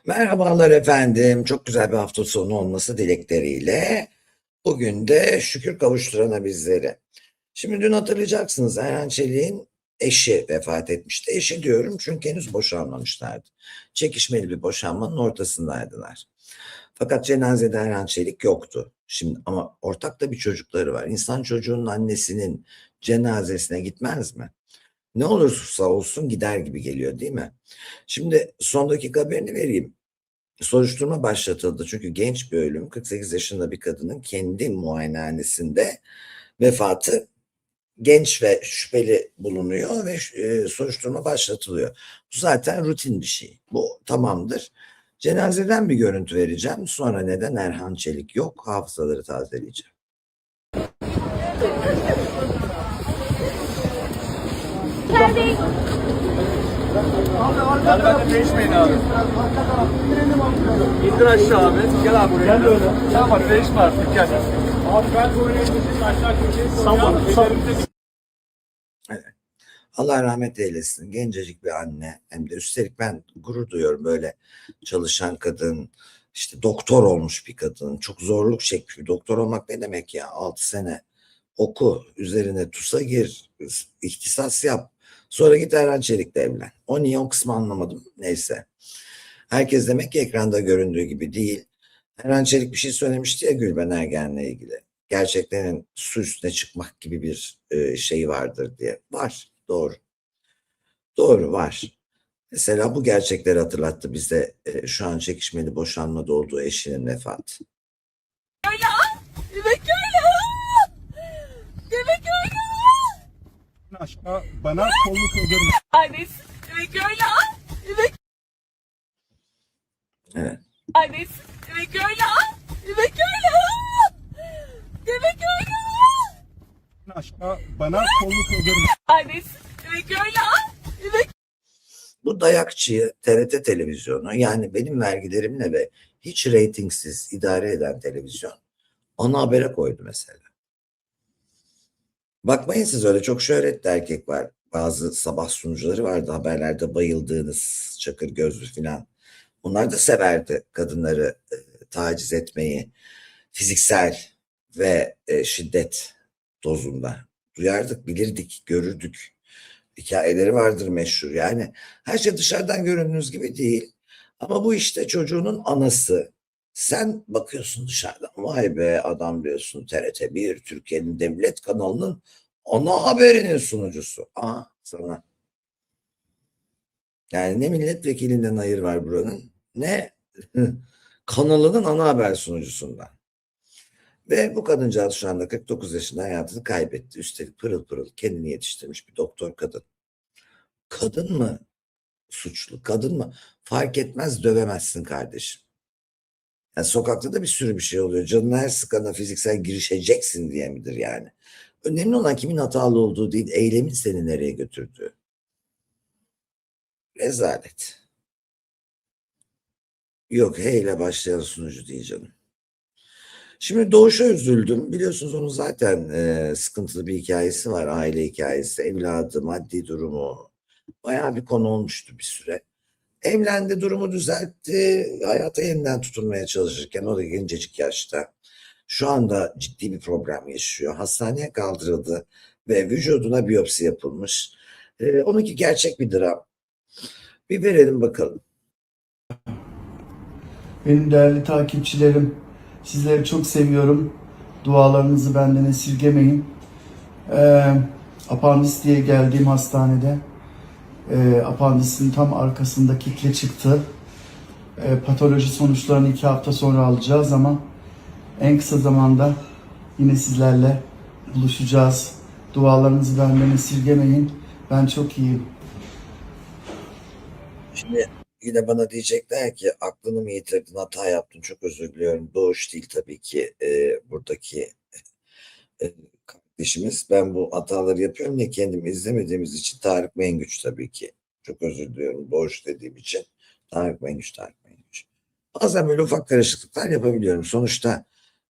Merhabalar efendim. Çok güzel bir hafta sonu olması dilekleriyle. Bugün de şükür kavuşturana bizleri. Şimdi dün hatırlayacaksınız Erhan Çelik'in eşi vefat etmişti. Eşi diyorum çünkü henüz boşanmamışlardı. Çekişmeli bir boşanmanın ortasındaydılar. Fakat cenazede Erhan Çelik yoktu. Şimdi ama ortakta bir çocukları var. İnsan çocuğunun annesinin cenazesine gitmez mi? Ne olursa olsun gider gibi geliyor değil mi? Şimdi son dakika haberini vereyim. Soruşturma başlatıldı çünkü genç bir ölüm. 48 yaşında bir kadının kendi muayenehanesinde vefatı genç ve şüpheli bulunuyor ve soruşturma başlatılıyor. Bu zaten rutin bir şey. Bu tamamdır. Cenazeden bir görüntü vereceğim. Sonra neden Erhan Çelik yok hafızaları tazeleyeceğim. İçerideyiz. Hadi ben de değişmeyin abi. İndir aşağı abi. Gel abi buraya. Gel öyle. Tamam abi değişme artık gel. Abi ben buraya aşağı köşeyi sallanım. Evet. Allah rahmet eylesin. Gencecik bir anne. Hem de üstelik ben gurur duyuyorum böyle çalışan kadın, işte doktor olmuş bir kadın. Çok zorluk çekmiş. Doktor olmak ne demek ya? 6 sene oku, üzerine TUS'a gir, ihtisas yap. Sonra git Erhan Çelik'le evlen. O niye o kısmı anlamadım. Neyse. Herkes demek ki ekranda göründüğü gibi değil. Erhan Çelik bir şey söylemişti ya Gülben Ergen'le ilgili. Gerçeklerin su üstüne çıkmak gibi bir şey vardır diye. Var. Doğru. Doğru var. Mesela bu gerçekleri hatırlattı bize şu an çekişmeli boşanmada olduğu eşinin vefatı. Öyle ha? Demek öyle ha? Demek öyle ha? Aşağı bana kolluk ederim. Annesi. Demek öyle ha? Demek Evet. annesi. Demek öyle ha? Demek öyle ha? Demek öyle ha? Aşağı bana kolluk ederim. Annesi. Demek öyle ha? Demek Bu dayakçıyı TRT televizyonu, yani benim vergilerimle ve hiç reytingsiz idare eden televizyon ana habere koydu mesela. Bakmayın siz, öyle çok şöhretli erkek var. Bazı sabah sunucuları vardı haberlerde, bayıldığınız çakır gözlü filan. Onlar da severdi kadınları taciz etmeyi, fiziksel ve şiddet dozunda. Duyardık, bilirdik, görürdük. Hikayeleri vardır meşhur. Yani her şey dışarıdan göründüğünüz gibi değil. Ama bu işte çocuğunun anası. Sen bakıyorsun dışarıdan, vay be adam diyorsun, TRT1 Türkiye'nin devlet kanalının ana haberinin sunucusu. Aa, sana. Yani ne milletvekilinden hayır var buranın, ne kanalının ana haber sunucusundan. Ve bu kadıncağız şu anda 49 yaşında hayatını kaybetti. Üstelik pırıl pırıl kendini yetiştirmiş bir doktor kadın. Kadın mı suçlu, kadın mı? Fark etmez, dövemezsin kardeşim. Yani sokakta da bir sürü bir şey oluyor. Canına her sıkana fiziksel girişeceksin diye midir yani? Önemli olan kimin hatalı olduğu değil, eylemin seni nereye götürdüğü. Rezalet. Yok, H ile başlayan sunucu değil canım. Şimdi Doğuş'a üzüldüm. Biliyorsunuz onun zaten sıkıntılı bir hikayesi var. Aile hikayesi, evladı, maddi durumu. Bayağı bir konu olmuştu bir süre. Evlendi, durumu düzeltti. Hayata yeniden tutunmaya çalışırken o da gencecik yaşta. Şu anda ciddi bir problem yaşıyor. Hastaneye kaldırıldı ve vücuduna biyopsi yapılmış. Onunki gerçek bir dram. Bir verelim bakalım. Benim değerli takipçilerim, sizleri çok seviyorum. Dualarınızı benden esirgemeyin. Apandis diye geldiğim hastanede apandisin tam arkasında kitle çıktı. Patoloji sonuçlarını 2 hafta sonra alacağız ama en kısa zamanda yine sizlerle buluşacağız. Dualarınızı benden esirgemeyin. Ben çok iyiyim. Şimdi yine bana diyecekler ki aklını mı yitirdin, hata yaptın, çok özür diliyorum. Doğuş değil tabii ki buradaki kardeşimiz. Ben bu hataları yapıyorum ya, kendimi izlemediğimiz için. Tarık Mengüç tabii ki. Çok özür diliyorum Doğuş dediğim için. Tarık Mengüç, Tarık Mengüç. Bazen böyle ufak karışıklıklar yapabiliyorum. Sonuçta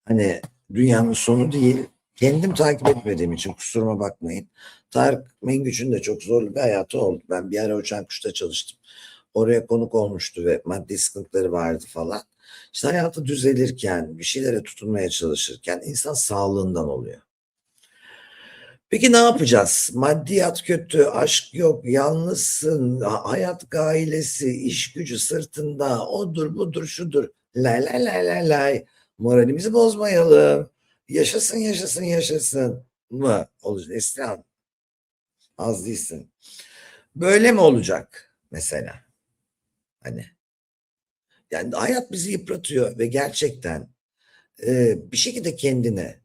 hani dünyanın sonu değil. Kendim takip etmediğim için kusuruma bakmayın. Tarık Mengüç'ün de çok zorlu bir hayatı oldu. Ben bir ara Uçan Kuş'ta çalıştım. oraya konuk olmuştu ve maddi sıkıntıları vardı falan. İşte hayatı düzelirken, bir şeylere tutunmaya çalışırken insan sağlığından oluyor. Peki ne yapacağız? Maddiyat kötü, aşk yok, yalnızsın, hayat gailesi, iş gücü sırtında, odur budur şudur. Lay lay lay lay lay. Moralimizi bozmayalım. Yaşasın yaşasın yaşasın mı olacak? Neslihan, az değilsin. Böyle mi olacak mesela? Hani yani hayat bizi yıpratıyor ve gerçekten bir şekilde kendine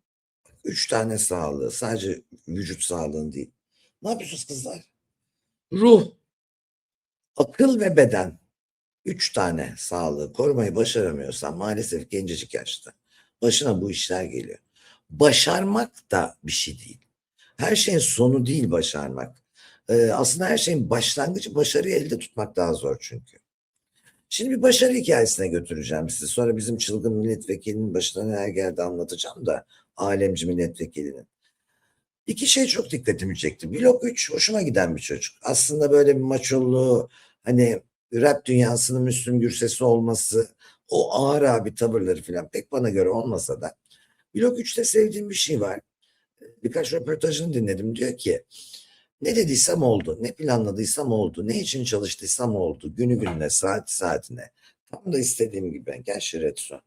3 tane sağlığı, sadece vücut sağlığın değil. Ne yapıyorsunuz kızlar? Ruh, akıl ve beden. 3 tane sağlığı korumayı başaramıyorsan maalesef gencecik yaşta başına bu işler geliyor. Başarmak da bir şey değil. Her şeyin sonu değil başarmak. Aslında her şeyin başlangıcı, başarıyı elde tutmak daha zor çünkü. Şimdi bir başarı hikayesine götüreceğim sizi. Sonra bizim çılgın milletvekilinin başına neler geldi anlatacağım da, alemci milletvekilinin. 2 şey çok dikkatimi çekti. Blok 3 hoşuma giden bir çocuk. Aslında böyle bir maçolluğu, hani rap dünyasının Müslüm Gürses'i olması, o ağır abi tavırları falan pek bana göre olmasa da Blok 3'te sevdiğim bir şey var. Birkaç röportajını dinledim. Diyor ki ne dediysem oldu, ne planladıysam oldu, ne için çalıştıysam oldu, günü gününe, saati saatine. Tam da istediğim gibi. Gel Şiretsu.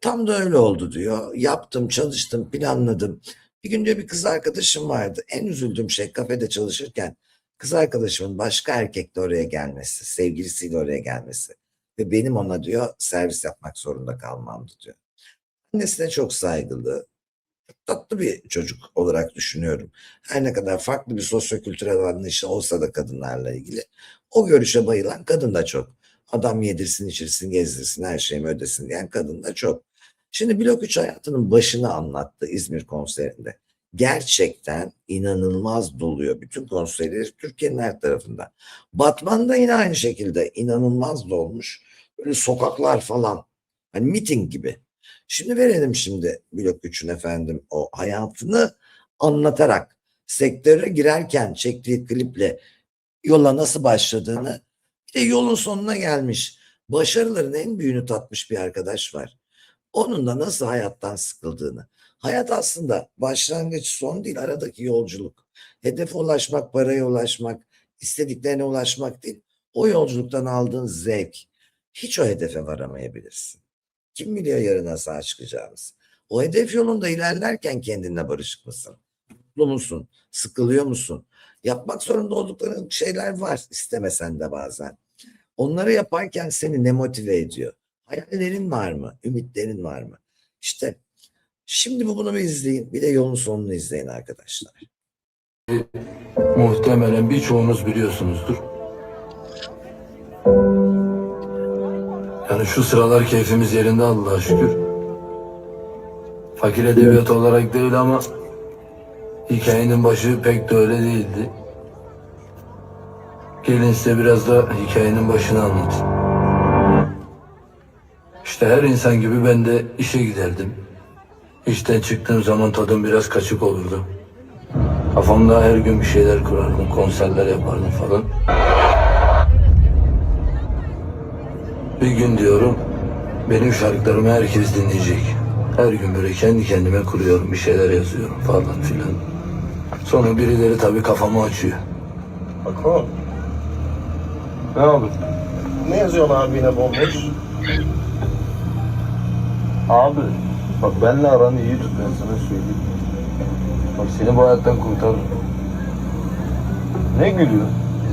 Tam da öyle oldu diyor. Yaptım, çalıştım, planladım. Bir gün diyor bir kız arkadaşım vardı. En üzüldüğüm şey kafede çalışırken kız arkadaşımın başka erkekle oraya gelmesi, sevgilisiyle oraya gelmesi. Ve benim ona diyor servis yapmak zorunda kalmamdı diyor. Annesine çok saygılı, tatlı bir çocuk olarak düşünüyorum. Her ne kadar farklı bir sosyokültürel anlayışı olsa da kadınlarla ilgili. O görüşe bayılan kadın da çok. Adam yedirsin, içirsin, gezdirsin, her şeyimi ödesin diyen kadın da çok. Şimdi Blok 3 hayatının başını anlattı İzmir konserinde. Gerçekten inanılmaz doluyor. Bütün konserleri Türkiye'nin her tarafında. Batman'da yine aynı şekilde inanılmaz dolmuş. Böyle sokaklar falan. Hani miting gibi. Şimdi verelim Blok 3'ün efendim o hayatını anlatarak sektöre girerken çektiği kliple yola nasıl başladığını, bir de yolun sonuna gelmiş, başarıların en büyüğünü tatmış bir arkadaş var. Onun da nasıl hayattan sıkıldığını. Hayat aslında başlangıç son değil, aradaki yolculuk. Hedefe ulaşmak, paraya ulaşmak, istediklerine ulaşmak değil. O yolculuktan aldığın zevk. Hiç o hedefe varamayabilirsin. Kim biliyor yarın nasıl çıkacağımız. O hedef yolunda ilerlerken kendinle barışık mısın? Mutlu musun? Sıkılıyor musun? Yapmak zorunda oldukların şeyler var istemesen de bazen. Onları yaparken seni ne motive ediyor? Hayallerin var mı? Ümitlerin var mı? İşte şimdi bunu bir izleyin. Bir de yolun sonunu izleyin arkadaşlar. Muhtemelen birçoğunuz biliyorsunuzdur. Yani şu sıralar keyfimiz yerinde Allah'a şükür. Fakir edebiyat olarak değil ama hikayenin başı pek de öyle değildi. Gelin size biraz da hikayenin başını anlatayım. İşte her insan gibi ben de işe giderdim. İşten çıktığım zaman tadım biraz kaçık olurdu. Kafamda her gün bir şeyler kurardım, konserler yapardım falan. Bir gün diyorum, benim şarkılarımı herkes dinleyecek. Her gün böyle kendi kendime kuruyorum, bir şeyler yazıyorum falan filan. Sonra birileri tabii kafamı açıyor. Bakalım. Ne olur? Ne yazıyorsun abi yine bomboş? Abi, bak benimle aranı iyi tut, ben sana söyleyeyim. Bak seni bu hayattan kurtarırım. Ne gülüyor?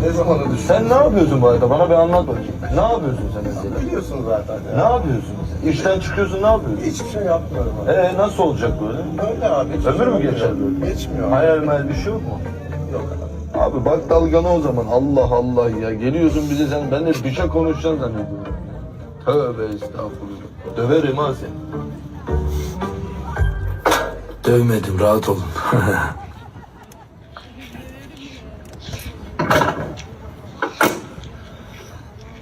Ne zamanı düşün? Sen ne yapıyorsun bu hayatta? Bana bir anlat bakayım. Ne yapıyorsun sen mesela? Biliyorsun zaten ya. Ne yapıyorsun? İşten çıkıyorsun, ne yapıyorsun? Hiçbir şey yapmıyorum abi. Nasıl olacak böyle? Öyle abi. hiç Ömür mü olmuyor. geçer böyle? Geçmiyor. Hayal meyal bir şey yok mu? Yok abi. Abi bak dalgana o zaman. Allah Allah ya. Geliyorsun bize sen. Ben de bir şey konuşacaksın zannediyorum. Tövbe estağfurullah. Döverim ha seni. Dövmedim, rahat olun.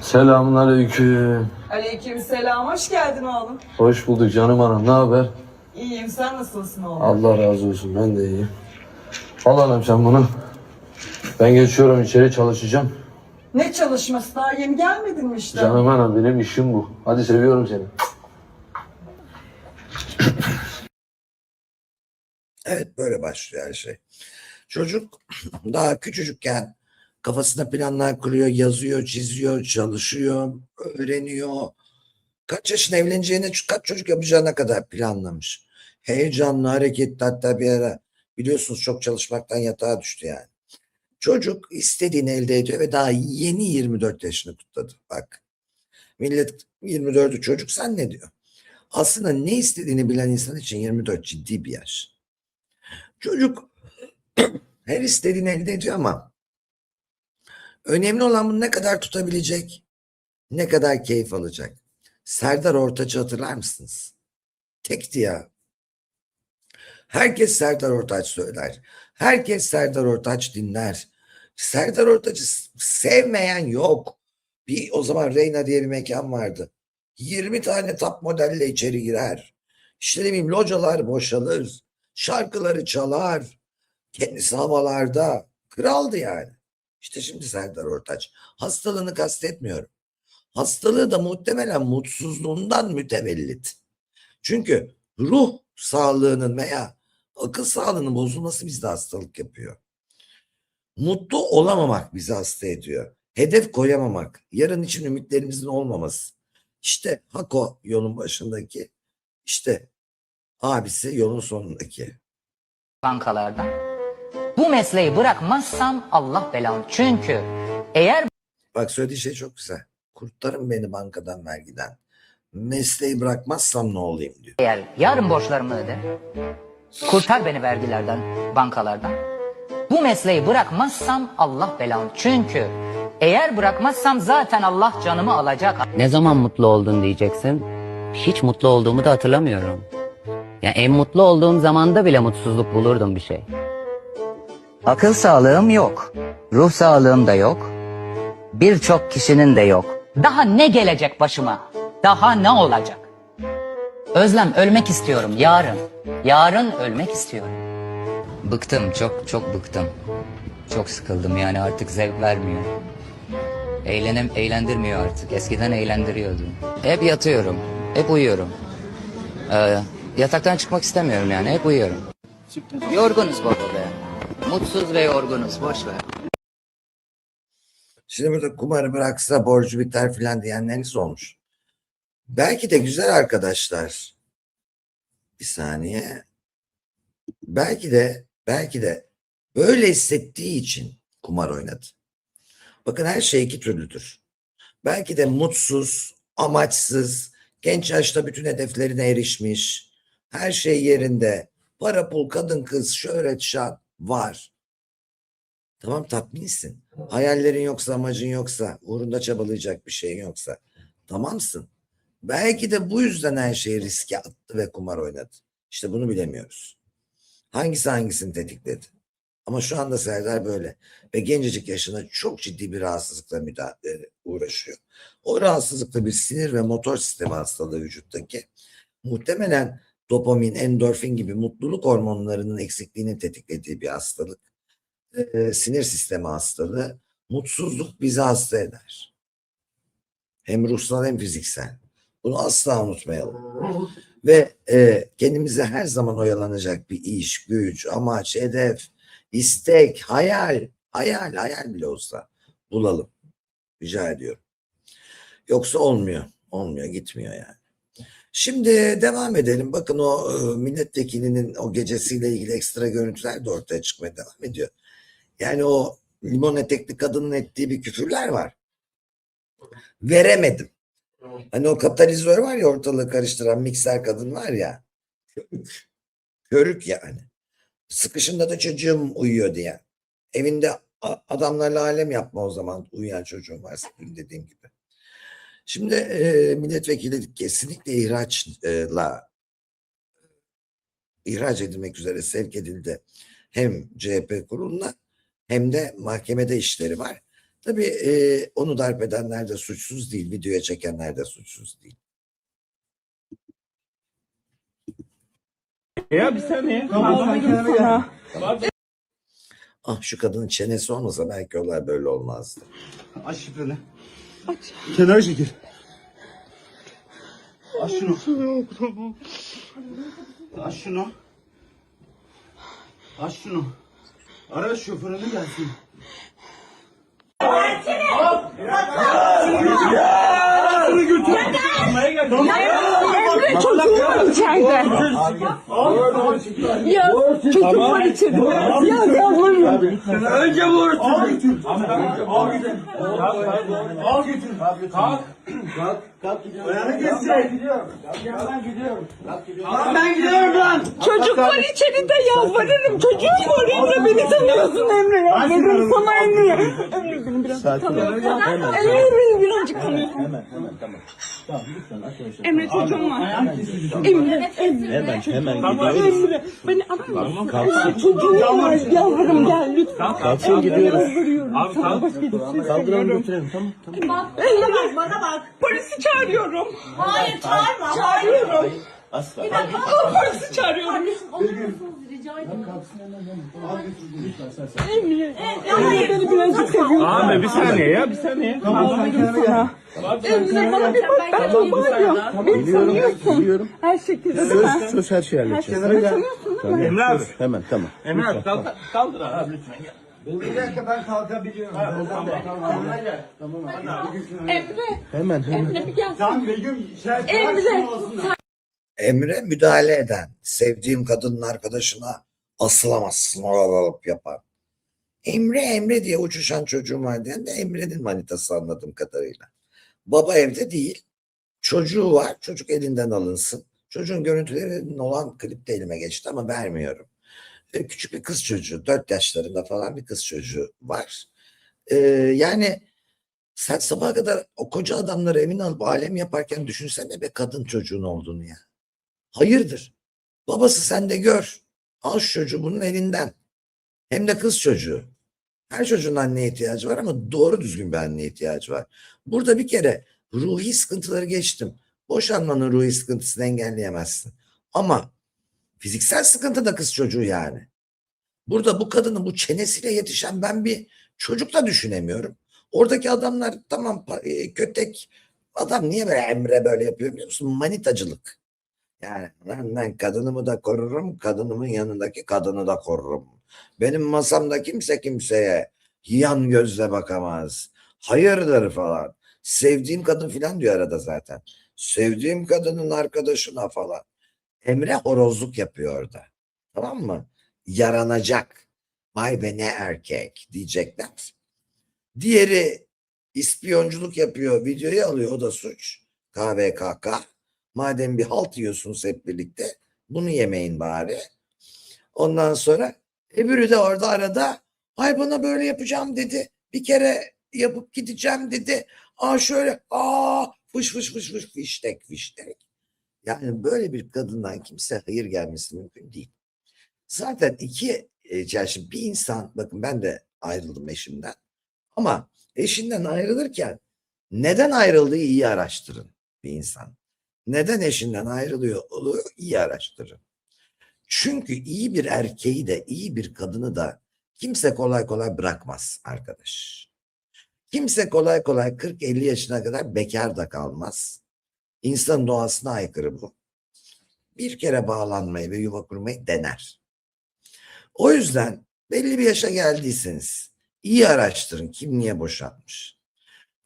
Selamünaleyküm. Aleykümselam. Hoş geldin oğlum. Hoş bulduk canım hanım. Ne haber? İyiyim. Sen nasılsın oğlum? Allah razı olsun. Ben de iyiyim. Al hanım sen bunu. Ben geçiyorum içeri çalışacağım. Ne çalışması, daha yeni gelmedin mi işte? Canım anam, benim işim bu. Hadi, seviyorum seni. Evet, böyle başlıyor her şey. Çocuk daha küçücükken kafasına planlar kuruyor, yazıyor, çiziyor, çalışıyor, öğreniyor. Kaç yaşında evleneceğine, kaç çocuk yapacağına kadar planlamış. Heyecanlı, hareketli, hatta bir ara biliyorsunuz çok çalışmaktan yatağa düştü yani. Çocuk istediğini elde ediyor ve daha yeni 24 yaşını kutladı. Bak, millet 24'ü çocuk zannediyor. Aslında ne istediğini bilen insan için 24 ciddi bir yaş. Çocuk her istediğini elde ediyor ama önemli olan bunu ne kadar tutabilecek, ne kadar keyif alacak. Serdar Ortaç'ı hatırlar mısınız? Tekti ya. Herkes Serdar Ortaç söyler. Herkes Serdar Ortaç dinler. Serdar Ortaç'ı sevmeyen yok. O zaman Reyna diye bir mekan vardı. 20 tane top modelle içeri girer. İşte ne bileyim, localar boşalır. Şarkıları çalar. Kendisi havalarda. Kraldı yani. İşte şimdi Serdar Ortaç. Hastalığını kastetmiyorum. Hastalığı da muhtemelen mutsuzluğundan mütevellit. Çünkü ruh sağlığının veya akıl sağlığının bozulması bizde hastalık yapıyor. Mutlu olamamak bizi hasta ediyor. Hedef koyamamak, yarın için ümitlerimizin olmaması. İşte Hako yolun başındaki, işte abisi yolun sonundaki. Bankalardan. Bu mesleği bırakmazsam Allah belanı. Çünkü eğer Bak, söylediği şey çok güzel. Kurtarın beni bankadan, vergiden. Mesleği bırakmazsam ne olayım diyor. yarın borçlarımı öde, kurtar beni vergilerden, bankalardan. Bu mesleği bırakmazsam Allah belanı. Çünkü eğer bırakmazsam zaten Allah canımı alacak. Ne zaman mutlu oldun diyeceksin. Hiç mutlu olduğumu da hatırlamıyorum. Yani en mutlu olduğum zamanda bile mutsuzluk bulurdum bir şey. Akıl sağlığım yok. Ruh sağlığım da yok. Birçok kişinin de yok. Daha ne gelecek başıma? Daha ne olacak? Özlem, ölmek istiyorum yarın. Yarın ölmek istiyorum. Bıktım, çok bıktım. Çok sıkıldım, yani artık zevk vermiyor. Eğlendirmiyor artık. Eskiden eğlendiriyordu. Hep yatıyorum, hep uyuyorum. Yataktan çıkmak istemiyorum yani, hep uyuyorum. Yorgunuz baba be. Mutsuz ve yorgunuz, boş ver. Şimdi burada kumarı bıraksa borcu biter filan diyenleriniz olmuş. Belki de güzel arkadaşlar. Bir saniye. Belki de böyle hissettiği için kumar oynadı. Bakın, her şey iki türlüdür. Belki de mutsuz, amaçsız, genç yaşta bütün hedeflerine erişmiş, her şey yerinde, para pul, kadın kız, şöhret, şan var. Tamam, tatminsin. Hayallerin yoksa, amacın yoksa, uğrunda çabalayacak bir şeyin yoksa, tamamsın. Belki de bu yüzden her şeyi riske attı ve kumar oynadı. İşte bunu bilemiyoruz. Hangisi hangisini tetikledi? Ama şu anda Serdar böyle. Ve gencecik yaşına çok ciddi bir rahatsızlıkla uğraşıyor. O rahatsızlıkta bir sinir ve motor sistemi hastalığı vücuttaki. Muhtemelen dopamin, endorfin gibi mutluluk hormonlarının eksikliğini tetiklediği bir hastalık. Sinir sistemi hastalığı. Mutsuzluk bizi hasta eder. Hem ruhsal hem fiziksel. Bunu asla unutmayalım. Ve kendimize her zaman oyalanacak bir iş, güç, amaç, hedef, istek, hayal bile olsa bulalım. Rica ediyorum. Yoksa olmuyor. Olmuyor, gitmiyor yani. Şimdi devam edelim. Bakın, o milletvekilinin o gecesiyle ilgili ekstra görüntüler de ortaya çıkmaya devam ediyor. Yani o limon etekli kadının ettiği bir küfürler var. Veremedim. Hani o katalizör var ya, ortalığı karıştıran mikser kadın var ya. Körük yani. Sıkışında da çocuğum uyuyor diye. Evinde adamlarla alem yapma o zaman, uyuyan çocuğun varsa, dediğim gibi. Şimdi milletvekili kesinlikle ihraç edilmek üzere sevk edildi. Hem CHP kuruluna hem de mahkemede işleri var. Tabii onu darp edenler de suçsuz değil, videoya çekenler de suçsuz değil. Ya bir saniye. Ah, şu kadının çenesi olmasa belki olay böyle olmazdı. Aç şifreni. Aç. Kenara çekil. Aç şunu. Aç şunu. Aç şunu. Ara şoförünü gelsin. Emre çocuğum var içeride. Ya çocuğum var içeride. Ya yalvarırım. Önce vur. Al götür. Al götür. Al götür. Kalk. Kalk. Ayağını kesecek. Gidiyorum. Ben gidiyorum. Ben gidiyorum lan. Çocuk var içeride yalvarırım. Çocuğum var Emre, beni tanıyorsun Emre. Yalvarırım sana Emre. Emre beni biraz tanıyorsun. Emre beni birazcık tanıyorsun. Hemen tamam. Tamam lütfen arkadaşlar. Emre çocuğum var. Emre. Emre. Beni arar mısın? Çocuğum var. Yalvarırım gel lütfen. Kalksın gidiyoruz. Yalvarıyorum. Abi Sana kalk. başka bir şey Kaldıralım istemiyorum. götürelim tamam. Emre bana bak. Polisi çağırıyorum. Hayır çağırma. Çağırıyorum. Asla. Polisi çağırıyorum. Emre. Emre beni birazcık seviyor. Abi bir saniye ya, bir saniye. Sana. Emre bana bir bak, ben çok bağırıyorum. Beni tanıyorsun. Biliyorum. Her şekilde de ben. Söz her şeyi halledeceğiz. Beni tanıyorsun değil mi? Emre abi. Hemen tamam. Emre abi kaldır abi lütfen gel. Bir dakika ben kalkabiliyorum. Emre. Hemen. Emre bir gel. Tamam Begüm. Emre. Emre müdahale eden, sevdiğim kadının arkadaşına asılamazsın alıp yapar. Emre diye uçuşan çocuğum var diyen de Emre'nin manitası anladığım kadarıyla. Baba evde değil, çocuğu var, çocuk elinden alınsın. Çocuğun görüntülerinin olan klip de elime geçti ama vermiyorum. Küçük bir kız çocuğu, 4 yaşlarında falan bir kız çocuğu var. Yani sen sabaha kadar o koca adamları evine alıp alem yaparken düşünsene be kadın çocuğun olduğunu ya. Hayırdır? Babası sen de gör. Al şu çocuğu bunun elinden. Hem de kız çocuğu. Her çocuğun anneye ihtiyacı var ama doğru düzgün bir anneye ihtiyacı var. Burada bir kere ruhi sıkıntıları geçtim. Boşanmanın ruhi sıkıntısını engelleyemezsin. Ama fiziksel sıkıntı da kız çocuğu yani. Burada bu kadının bu çenesiyle yetişen ben bir çocuk da düşünemiyorum. Oradaki adamlar tamam kötek adam niye böyle Emre böyle yapıyor biliyor musun? Manitacılık. Yani ben kadınımı da korurum, kadınımın yanındaki kadını da korurum. Benim masamda kimse kimseye yan gözle bakamaz. Hayırdır falan. Sevdiğim kadın falan diyor arada zaten. Sevdiğim kadının arkadaşına falan. Emre horozluk yapıyor orada. Tamam mı? Yaranacak. Vay be ne erkek diyecekler. Diğeri ispiyonculuk yapıyor, videoyu alıyor, o da suç. KVKK. Madem bir halt yiyorsunuz hep birlikte, bunu yemeyin bari. Ondan sonra öbürü de orada arada, ay bana böyle yapacağım dedi. Bir kere yapıp gideceğim dedi. Şöyle, fış fiştek. Yani böyle bir kadından kimse hayır gelmesi mümkün değil. Zaten şimdi bir insan, bakın ben de ayrıldım eşimden. Ama eşinden ayrılırken neden ayrıldığı iyi araştırın bir insan. Neden eşinden ayrılıyor oluyor iyi araştırın. Çünkü iyi bir erkeği de iyi bir kadını da kimse kolay kolay bırakmaz arkadaş. Kimse kolay kolay 40-50 yaşına kadar bekar da kalmaz. İnsanın doğasına aykırı bu. Bir kere bağlanmayı ve yuva kurmayı dener. O yüzden belli bir yaşa geldiyseniz iyi araştırın kim niye boşanmış.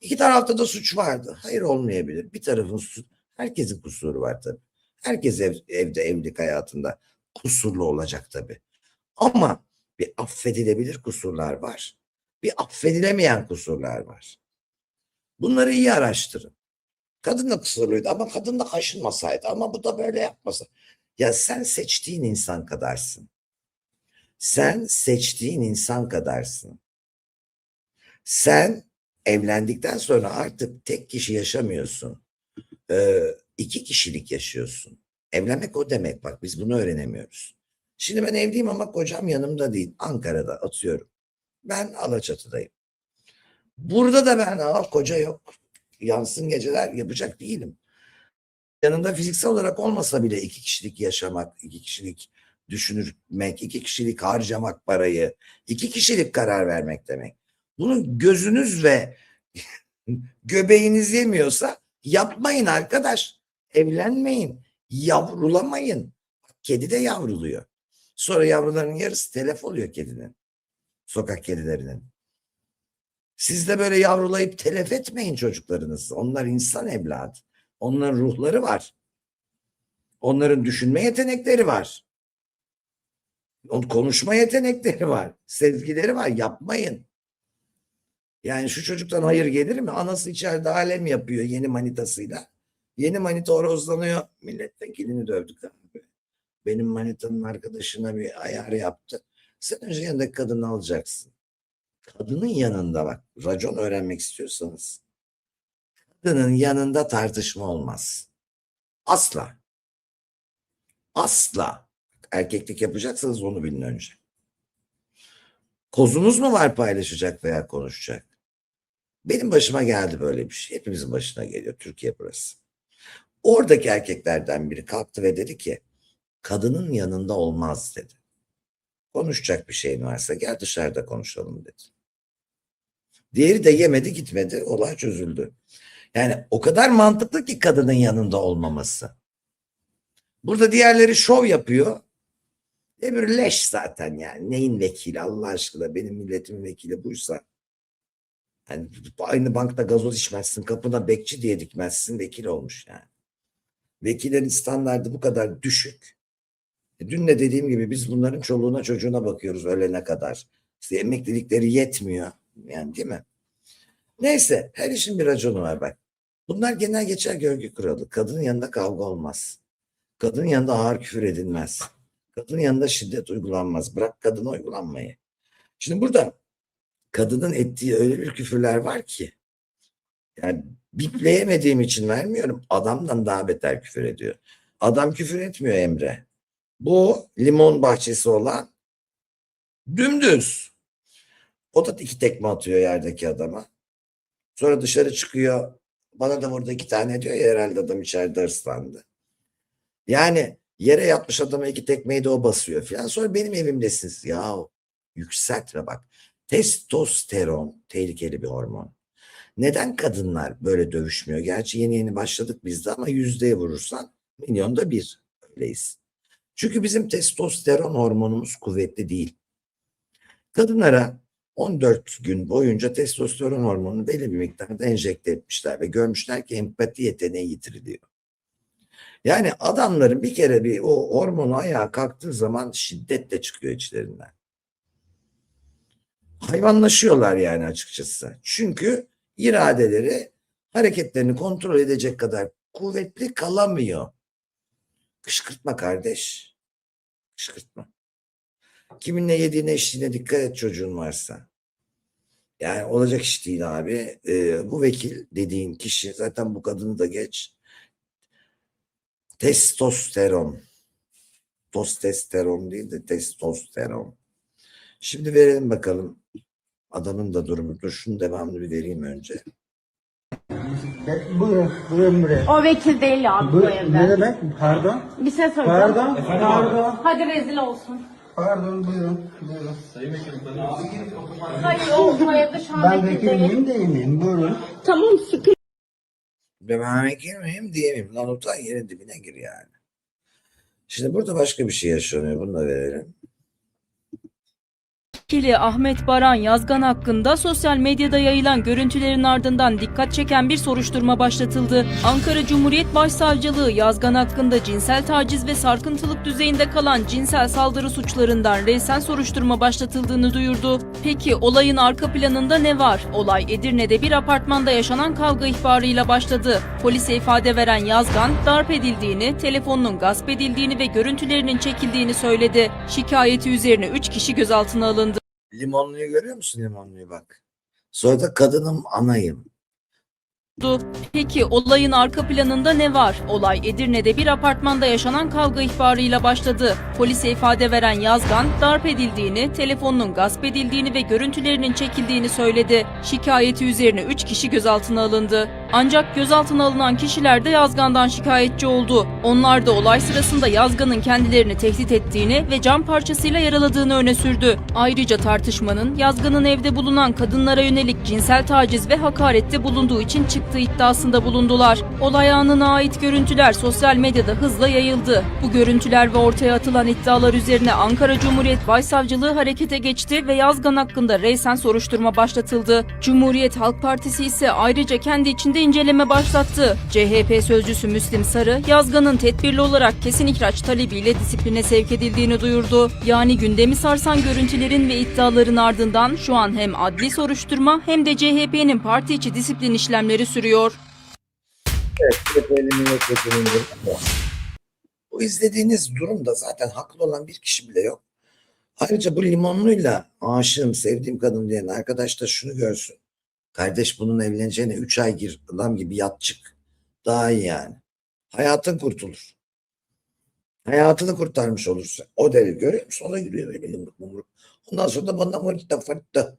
İki tarafta da suç vardı. Hayır olmayabilir. Bir tarafın suçu, herkesin kusuru var tabii. Herkes evde evlilik hayatında kusurlu olacak tabii. Ama bir affedilebilir kusurlar var. Bir affedilemeyen kusurlar var. Bunları iyi araştırın. Kadın da kusurluydu ama kadın da kaşınmasaydı ama bu da böyle yapmasa. Ya sen seçtiğin insan kadarsın. Sen seçtiğin insan kadarsın. Sen evlendikten sonra artık tek kişi yaşamıyorsun. 2 kişilik yaşıyorsun. Evlenmek o demek, bak biz bunu öğrenemiyoruz. Şimdi ben evliyim ama kocam yanımda değil. Ankara'da atıyorum. Ben Alaçatı'dayım. Burada da ben koca yok. Yansın geceler yapacak değilim. Yanında fiziksel olarak olmasa bile 2 kişilik yaşamak, 2 kişilik düşünmek, 2 kişilik harcamak parayı, 2 kişilik karar vermek demek. Bunu gözünüz ve göbeğiniz yemiyorsa yapmayın arkadaş. Evlenmeyin, yavrulamayın. Kedi de yavruluyor. Sonra yavruların yarısı telef oluyor kedinin. Sokak kedilerinin. Siz de böyle yavrulayıp telef etmeyin çocuklarınızı. Onlar insan evladı. Onların ruhları var. Onların düşünme yetenekleri var. Konuşma yetenekleri var. Sezgileri var. Yapmayın. Yani şu çocuktan hayır gelir mi? Anası içeride alem yapıyor yeni manitasıyla. Yeni manita horozlanıyor. Milletvekilini dövdük abi. Benim manitanın arkadaşına bir ayar yaptı. Sen önce yanındaki kadını alacaksın. Kadının yanında bak, racon öğrenmek istiyorsanız, kadının yanında tartışma olmaz. Asla. Asla. Erkeklik yapacaksanız onu bilin önce. Kozunuz mu var paylaşacak veya konuşacak? Benim başıma geldi böyle bir şey. Hepimizin başına geliyor. Türkiye burası. Oradaki erkeklerden biri kalktı ve dedi ki, kadının yanında olmaz dedi. Konuşacak bir şeyin varsa gel dışarıda konuşalım dedi. Diğeri de yemedi gitmedi. Olay çözüldü. Yani o kadar mantıklı ki kadının yanında olmaması. Burada diğerleri şov yapıyor. Öbürü leş zaten yani. Neyin vekili Allah aşkına, benim milletimin vekili buysa. Yani aynı bankta gazoz içmezsin, kapına bekçi diye dikmezsin, vekil olmuş yani. Vekillerin standardı bu kadar düşük. Dün de dediğim gibi biz bunların çoluğuna çocuğuna bakıyoruz ölene kadar. İşte emeklilikleri yetmiyor. Yani değil mi? Neyse, her işin bir raconu var bak. Bunlar genel geçer görgü kuralı. Kadının yanında kavga olmaz. Kadının yanında ağır küfür edilmez. Kadının yanında şiddet uygulanmaz. Bırak kadına uygulanmayı. Şimdi burada kadının ettiği öyle bir küfürler var ki, yani bipleyemediğim için vermiyorum. Adamdan daha beter küfür ediyor. Adam küfür etmiyor Emre. Bu limon bahçesi olan dümdüz. O da 2 tekme atıyor yerdeki adama. Sonra dışarı çıkıyor. Bana da burada 2 tane diyor ya, herhalde adam içeride hırslandı. Yani yere yatmış adama 2 tekmeyi de o basıyor falan. Sonra benim evimdesiniz. Ya yükseltme bak. Testosteron tehlikeli bir hormon. Neden kadınlar böyle dövüşmüyor? Gerçi yeni yeni başladık biz de ama yüzdeye vurursan milyonda bir öyleyiz. Çünkü bizim testosteron hormonumuz kuvvetli değil. Kadınlara 14 gün boyunca testosteron hormonunu belli bir miktarda enjekte etmişler ve görmüşler ki empati yeteneği yitiriliyor. Yani adamların bir kere bir o hormonu ayağa kalktığı zaman şiddetle çıkıyor içlerinden. Hayvanlaşıyorlar yani açıkçası. Çünkü iradeleri hareketlerini kontrol edecek kadar kuvvetli kalamıyor. Kışkırtma kardeş. Kışkırtma. Kimin ne yediğine içtiğine dikkat et çocuğun varsa. Yani olacak iş değil abi. Bu vekil dediğin kişi, zaten bu kadını da geç. Testosteron. Testosteron değil de testosteron. Şimdi verelim bakalım adamın da durumu. Dur şunun devamını bir vereyim önce. Buyurun buraya. O vekil değil abi bu evde. Ne demek? Pardon. Bir şey söyleyeceğim. Pardon. Hadi rezil olsun. Pardon buyurun. Hayır o bu evde şu an Ben vekil değil. vekilim değil miyim? Buyurun. Tamam sıkıntı. Ben girmeyeyim diyemeyim. Lan utan yerin dibine gir yani. Şimdi burada başka bir şey yaşanıyor. Bunu da verelim. Vekili Ahmet Baran Yazgan hakkında sosyal medyada yayılan görüntülerin ardından dikkat çeken bir soruşturma başlatıldı. Ankara Cumhuriyet Başsavcılığı Yazgan hakkında cinsel taciz ve sarkıntılık düzeyinde kalan cinsel saldırı suçlarından resen soruşturma başlatıldığını duyurdu. Peki olayın arka planında ne var? Olay Edirne'de bir apartmanda yaşanan kavga ihbarıyla başladı. Polise ifade veren Yazgan, darp edildiğini, telefonunun gasp edildiğini ve görüntülerinin çekildiğini söyledi. Şikayeti üzerine 3 kişi gözaltına alındı. Limonluyu görüyor musun, limonluyu bak. Sonra da kadınım anayım. Peki olayın arka planında ne var? Olay Edirne'de bir apartmanda yaşanan kavga ihbarıyla başladı. Polise ifade veren Yazgan, darp edildiğini, telefonunun gasp edildiğini ve görüntülerinin çekildiğini söyledi. Şikayeti üzerine 3 kişi gözaltına alındı. Ancak gözaltına alınan kişiler de Yazgan'dan şikayetçi oldu. Onlar da olay sırasında Yazgan'ın kendilerini tehdit ettiğini ve cam parçasıyla yaraladığını öne sürdü. Ayrıca tartışmanın Yazgan'ın evde bulunan kadınlara yönelik cinsel taciz ve hakarette bulunduğu için çıktığı iddiasında bulundular. Olay anına ait görüntüler sosyal medyada hızla yayıldı. Bu görüntüler ve ortaya atılan iddialar üzerine Ankara Cumhuriyet Başsavcılığı harekete geçti ve Yazgan hakkında reysen soruşturma başlatıldı. Cumhuriyet Halk Partisi ise ayrıca kendi içinde inceleme başlattı. CHP sözcüsü Müslim Sarı, Yazgan'ın tedbirli olarak kesin ihraç talebiyle disipline sevk edildiğini duyurdu. Yani gündemi sarsan görüntülerin ve iddiaların ardından şu an hem adli soruşturma hem de CHP'nin parti içi disiplin işlemleri sürüyor. Bu izlediğiniz durumda zaten haklı olan bir kişi bile yok. Ayrıca bu limonluyla aşığım, sevdiğim kadın diyen arkadaş da şunu görsün. Kardeş bunun evleneceğine 3 ay gir, adam gibi yat çık. Daha iyi yani. Hayatın kurtulur. Hayatını kurtarmış olursa. O deli görüyor musun? O da yürüyor böyle yumruk mumruk. Ondan sonra da bana fırtta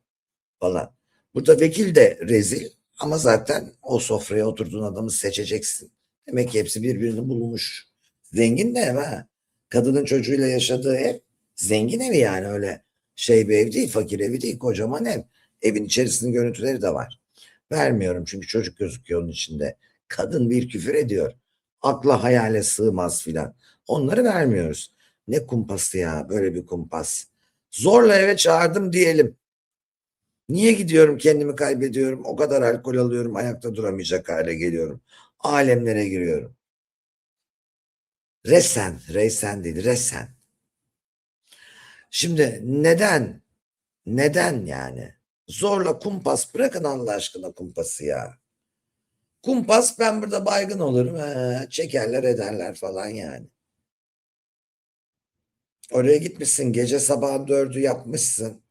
falan. Burada vekil de rezil ama zaten o sofraya oturduğun adamı seçeceksin. Demek ki hepsi birbirini bulmuş. Zengin de ev ha. Kadının çocuğuyla yaşadığı ev zengin evi yani, öyle şey bir ev değil, fakir evi değil, kocaman ev. Evin içerisinin görüntüleri de var. Vermiyorum çünkü çocuk gözüküyor onun içinde. Kadın bir küfür ediyor. Akla hayale sığmaz filan. Onları vermiyoruz. Ne kumpası ya, böyle bir kumpas. Zorla eve çağırdım diyelim. Niye gidiyorum, kendimi kaybediyorum, o kadar alkol alıyorum, ayakta duramayacak hale geliyorum. Alemlere giriyorum. Reysen değil, resen. Şimdi neden yani? Zorla kumpas, bırakın Allah aşkına kumpası ya. Kumpas, ben burada baygın olurum, çekerler ederler falan yani. Oraya gitmişsin, gece sabahın 4'ü yapmışsın.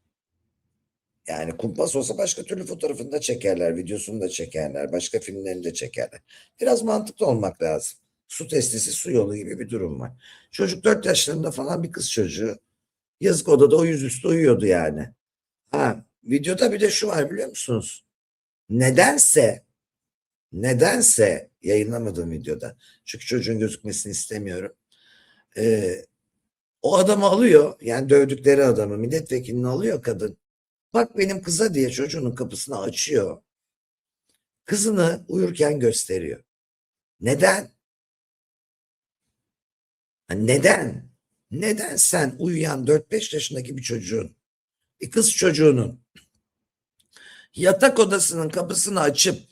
Yani kumpas olsa başka türlü fotoğrafını da çekerler, videosunu da çekerler, başka filmlerini de çekerler. Biraz mantıklı olmak lazım. Su testisi su yolu gibi bir durum var. Çocuk 4 yaşlarında falan, bir kız çocuğu. Yazık, odada o yüzüstü uyuyordu yani. Ha, videoda bir de şu var biliyor musunuz? Nedense yayınlamadığım videoda. Çünkü çocuğun gözükmesini istemiyorum. O adamı alıyor, yani dövdükleri adamı, milletvekilini alıyor kadın. Bak benim kıza diye çocuğunun kapısını açıyor. Kızını uyurken gösteriyor. Neden? Neden? Neden sen uyuyan 4-5 yaşındaki bir çocuğun, bir kız çocuğunun yatak odasının kapısını açıp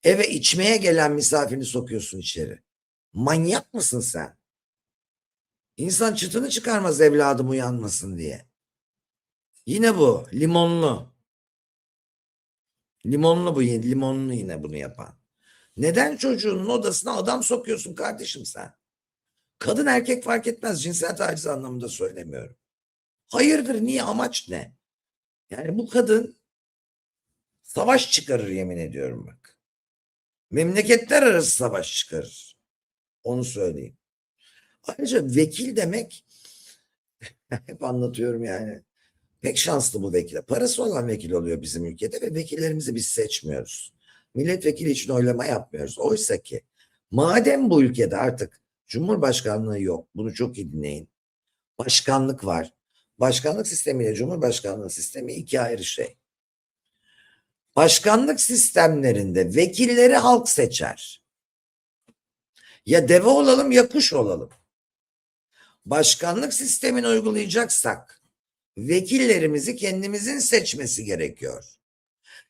eve içmeye gelen misafirini sokuyorsun içeri? Manyak mısın sen? İnsan çıtını çıkarmaz evladım uyanmasın diye. Yine bu limonlu. Limonlu yine bunu yapan. Neden çocuğunun odasına adam sokuyorsun kardeşim sen? Kadın erkek fark etmez, cinsel taciz anlamında söylemiyorum. Hayırdır, niye, amaç ne? Yani bu kadın savaş çıkarır, yemin ediyorum bak. Memleketler arası savaş çıkarır. Onu söyleyeyim. Ayrıca vekil demek hep anlatıyorum yani. Pek şanslı bu vekil. Parası olan vekil oluyor bizim ülkede ve vekillerimizi biz seçmiyoruz. Milletvekili için oylama yapmıyoruz. Oysa ki madem bu ülkede artık Cumhurbaşkanlığı yok, bunu çok iyi dinleyin. Başkanlık var. Başkanlık sistemiyle Cumhurbaşkanlığı sistemi iki ayrı şey. Başkanlık sistemlerinde vekilleri halk seçer. Ya deve olalım ya kuş olalım. Başkanlık sistemini uygulayacaksak vekillerimizi kendimizin seçmesi gerekiyor.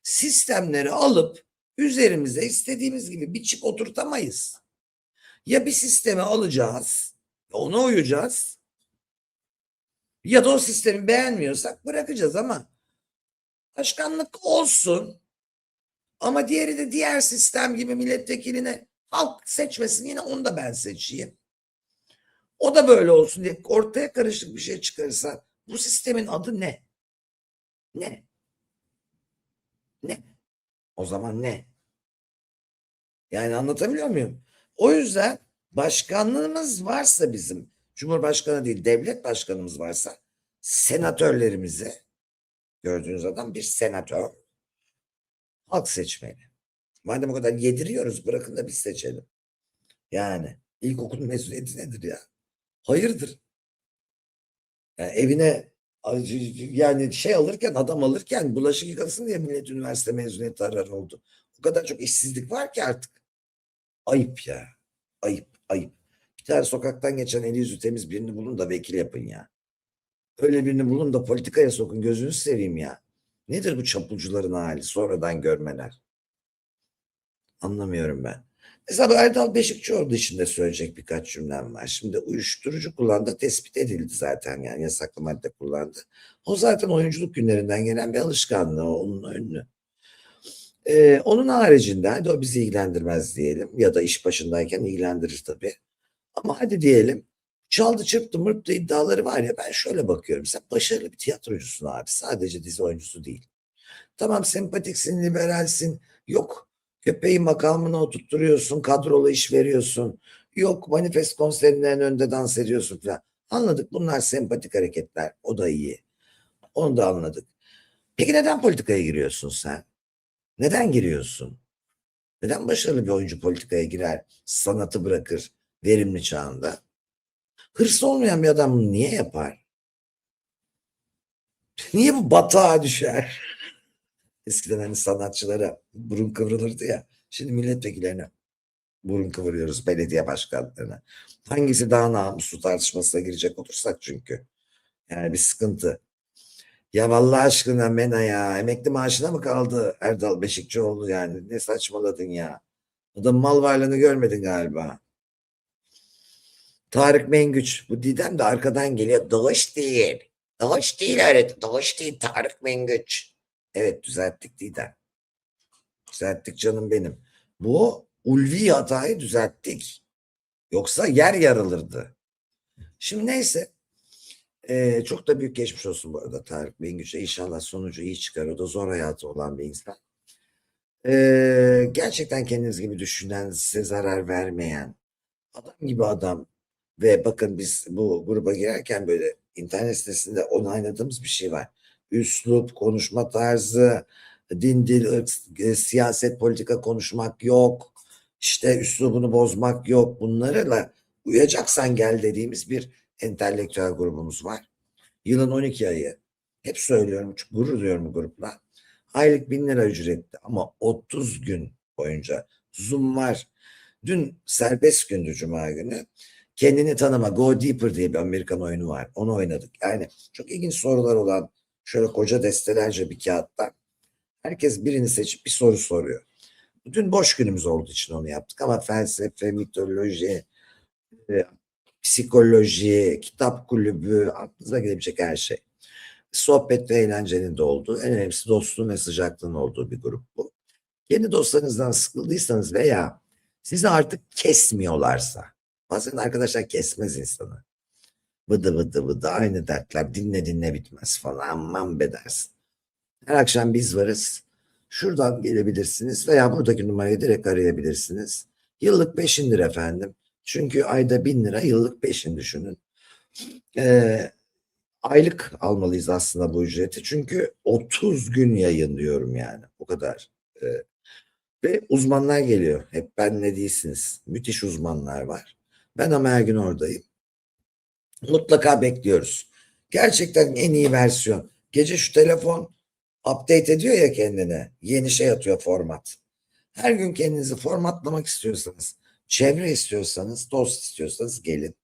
Sistemleri alıp üzerimize istediğimiz gibi biçip oturtamayız. Ya bir sistemi alacağız, ona uyacağız, ya da o sistemi beğenmiyorsak bırakacağız, ama başkanlık olsun ama diğeri de diğer sistem gibi milletvekiline halk seçmesin, yine onu da ben seçeyim. O da böyle olsun diye ortaya karışık bir şey çıkarırsa bu sistemin adı ne? Ne? O zaman ne? Yani anlatabiliyor muyum? O yüzden başkanlığımız varsa, bizim Cumhurbaşkanı değil devlet başkanımız varsa, senatörlerimize, gördüğünüz adam bir senatör, halk seçmeli. Madem o kadar yediriyoruz bırakın da biz seçelim. Yani ilkokul mezuniyeti nedir ya? Hayırdır? Yani evine yani şey alırken adam alırken bulaşık yıkasın diye millet üniversite mezuniyeti arar oldu. O kadar çok işsizlik var ki artık. Ayıp ya. Ayıp, ayıp. Bir tane sokaktan geçen eli yüzü temiz birini bulun da vekil yapın ya. Öyle birini bulun da politikaya sokun gözünü seveyim ya. Nedir bu çapulcuların hali? Sonradan görmeler. Anlamıyorum ben. Mesela bu Erdal Beşikçioğlu dışında söyleyecek birkaç cümlem var. Şimdi uyuşturucu kullandığı tespit edildi zaten yani yasaklı madde kullandı. O zaten oyunculuk günlerinden gelen bir alışkanlığı onun ünlü. Onun haricinde hadi o bizi ilgilendirmez diyelim ya da iş başındayken ilgilendirir tabii. Ama hadi diyelim çaldı çırptı mırptı iddiaları var ya ben şöyle bakıyorum. Sen başarılı bir tiyatrocusun abi sadece dizi oyuncusu değil. Tamam sempatiksin, liberalsin. Yok köpeği makamına oturtturuyorsun, kadrolu iş veriyorsun. Yok manifest konserinin önünde dans ediyorsun falan. Anladık bunlar sempatik hareketler. O da iyi. Onu da anladık. Peki neden politikaya giriyorsun sen? Neden giriyorsun? Neden başarılı bir oyuncu politikaya girer, sanatı bırakır verimli çağında? Hırsı olmayan bir adam bunu niye yapar? Niye bu batağa düşer? Eskiden hani sanatçılara burun kıvrılırdı ya. Şimdi milletvekillerine burun kıvırıyoruz belediye başkanlarına. Hangisi daha namuslu tartışmasına girecek olursak çünkü. Yani bir sıkıntı. Ya vallahi aşkına Mena ya emekli maaşına mı kaldı Erdal Beşikçioğlu yani ne saçmaladın ya. Adam mal varlığını görmedin galiba. Tarık Mengüç bu Didem de arkadan geliyor. Doğuş değil. Doğuş değil öğretmen. Doğuş değil Tarık Mengüç. Evet düzelttik Didem. Düzelttik canım benim. Bu ulvi hatayı düzelttik. Yoksa yer yarılırdı. Şimdi neyse. Çok da büyük geçmiş olsun bu arada Tarık Mengüç'e. İnşallah sonucu iyi çıkar. O da zor hayatı olan bir insan. Gerçekten kendiniz gibi düşünen, size zarar vermeyen, adam gibi adam ve bakın biz bu gruba girerken böyle internet sitesinde onayladığımız bir şey var. Üslup, konuşma tarzı, din, dil, ırk, siyaset, politika konuşmak yok. İşte üslubunu bozmak yok. Bunlarla uyacaksan gel dediğimiz bir entelektüel grubumuz var. Yılın 12 ayı. Hep söylüyorum, çok gurur duyuyorum bu grupla. Aylık 1.000 lira ücretli ama 30 gün boyunca Zoom var. Dün serbest gündü Cuma günü. Kendini tanıma, Go Deeper diye bir Amerikan oyunu var. Onu oynadık. Yani çok ilginç sorular olan şöyle koca destelerce bir kağıtta herkes birini seçip bir soru soruyor. Dün boş günümüz olduğu için onu yaptık ama felsefe, mitoloji, psikoloji, kitap kulübü, aklınıza gelebilecek her şey. Sohbet ve eğlencenin de olduğu, en önemlisi dostluğun ve sıcaklığın olduğu bir grup bu. Kendi dostlarınızdan sıkıldıysanız veya sizi artık kesmiyorlarsa, bazen arkadaşlar kesmez insanı. Vıdı vıdı vıdı aynı dertler dinle dinle bitmez falan aman be dersin. Her akşam biz varız. Şuradan gelebilirsiniz veya buradaki numarayı direkt arayabilirsiniz. Yıllık 5'in lira efendim. Çünkü ayda 1.000 lira yıllık 5'in düşünün. Aylık almalıyız aslında bu ücreti. Çünkü 30 gün yayınlıyorum yani. O kadar. Ve uzmanlar geliyor. Hep benle değilsiniz. Müthiş uzmanlar var. Ben ama her gün oradayım. Mutlaka bekliyoruz. Gerçekten en iyi versiyon. Gece şu telefon update ediyor ya kendine. Yeni şey atıyor format. Her gün kendinizi formatlamak istiyorsanız, çevre istiyorsanız, dost istiyorsanız gelin.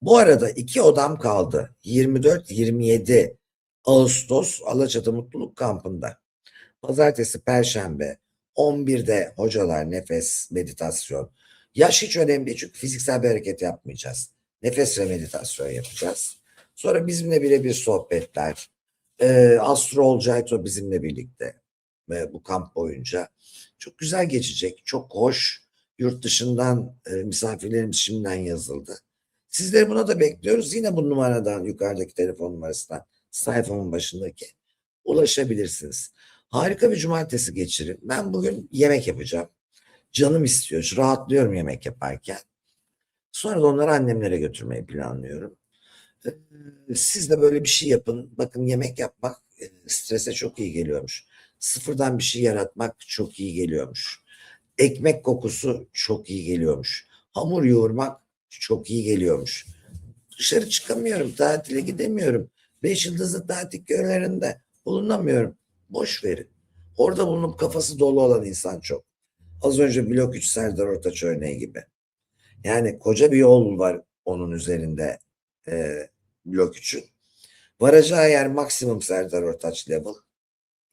Bu arada 2 odam kaldı. 24-27 Ağustos Alaçatı Mutluluk Kampı'nda. Pazartesi, Perşembe 11'de hocalar nefes, meditasyon. Yaş hiç önemli değil çünkü fiziksel bir hareket yapmayacağız. Nefes ve meditasyon yapacağız. Sonra bizimle birebir sohbetler. Astro Olcayto bizimle birlikte ve bu kamp boyunca. Çok güzel geçecek, çok hoş. Yurt dışından misafirlerimiz şimdiden yazıldı. Sizleri buna da bekliyoruz. Yine bu numaradan, yukarıdaki telefon numarasından, sayfamın başındaki ulaşabilirsiniz. Harika bir cumartesi geçirin. Ben bugün yemek yapacağım. Canım istiyor. Rahatlıyorum yemek yaparken. Sonra da onları annemlere götürmeyi planlıyorum. Siz de böyle bir şey yapın. Bakın yemek yapmak strese çok iyi geliyormuş. Sıfırdan bir şey yaratmak çok iyi geliyormuş. Ekmek kokusu çok iyi geliyormuş. Hamur yoğurmak çok iyi geliyormuş. Dışarı çıkamıyorum, tatile gidemiyorum. 5 yıldızlı tatil köylerinde bulunamıyorum. Boş verin. Orada bulunup kafası dolu olan insan çok. Az önce Blok 3 Serdar Ortaç örneği gibi. Yani koca bir yol var onun üzerinde Blok 3'ün. Varacağı yer maksimum Serdar Ortaç level.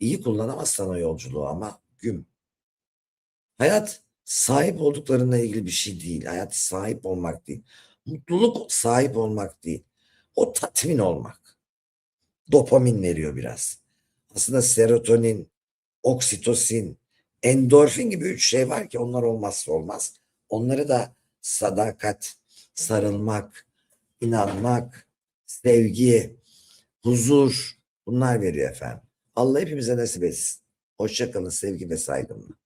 İyi kullanamazsan o yolculuğu ama güm. Hayat sahip olduklarına ilgili bir şey değil. Hayat sahip olmak değil. Mutluluk sahip olmak değil. O tatmin olmak. Dopamin veriyor biraz. Aslında serotonin, oksitosin, endorfin gibi 3 şey var ki onlar olmazsa olmaz. Onları da sadakat, sarılmak, inanmak, sevgi, huzur bunlar veriyor efendim. Allah hepimize nasip etsin. Hoşça kalın sevgi ve saygımla.